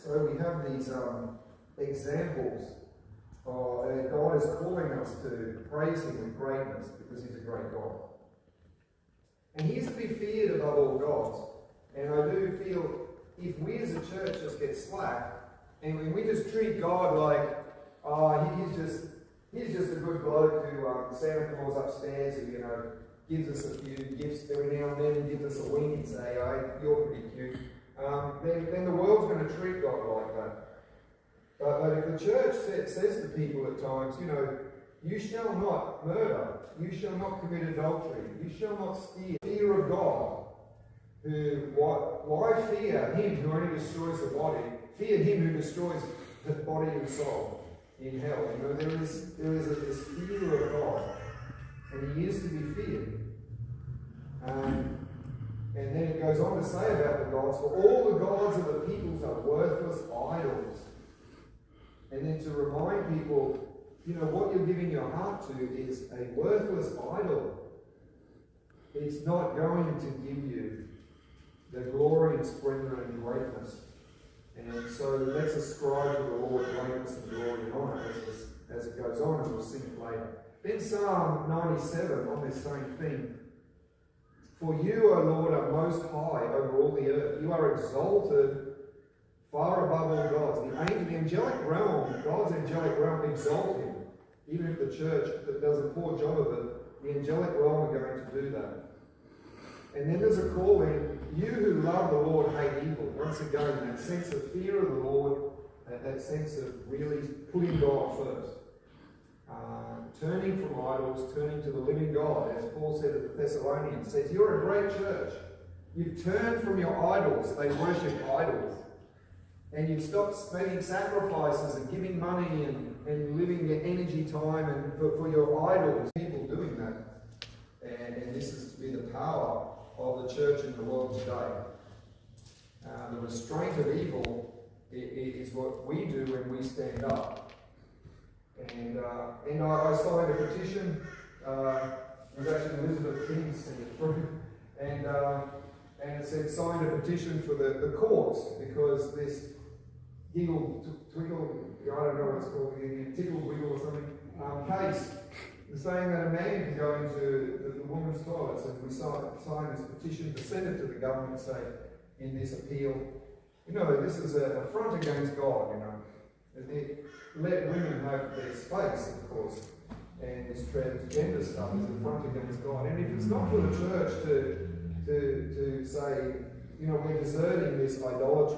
So we have these examples. God is calling us to praise Him with greatness because He's a great God. And He is to be feared above all gods. And I do feel if we as a church just get slack and when we just treat God like, he's just a good bloke who Santa Claus upstairs who, gives us a few gifts every now and then and gives us a wink and say, oh, you're pretty cute. Then the world's going to treat God like that. But if the church says to people at times, you shall not murder, you shall not commit adultery, you shall not steal. Fear of God, why fear Him who only destroys the body? Fear Him who destroys the body and soul in hell. There is this fear of God, and He is to be feared. And then it goes on to say about the gods, for all the gods of the peoples are worthless idols. And then to remind people, what you're giving your heart to is a worthless idol. It's not going to give you the glory and splendor and greatness. And so let's ascribe to the Lord greatness and glory and honour as it goes on, and we'll sing it later. Then Psalm 97 on this same theme. For you, O Lord, are most high over all the earth. You are exalted far above all gods. The angelic realm, God's angelic realm, exalt Him. Even if the church that does a poor job of it, the angelic realm are going to do that. And then there's a calling, you who love the Lord hate evil. Once again, that sense of fear of the Lord, that sense of really putting God first. Turning from idols, turning to the living God, as Paul said to the Thessalonians, says, you're a great church. You've turned from your idols. They worship idols. And you've stopped spending sacrifices and giving money and living your energy time and for your idols. People doing that. And this is to be the power of the church in the world today. The restraint of evil is what we do when we stand up. And I signed a petition. It was actually Elizabeth King sent it through. And it said signed a petition for the courts because this giggle, twiggle, I don't know what it's called, tickle, wiggle or something, case saying that a man can go into the women's toilets, and we signed this petition to send it to the government and say, in this appeal, this is an affront against God, Let women have their space, of course, and this transgender stuff is an affront against God. And if it's not for the church to say, we're deserting this idolatry,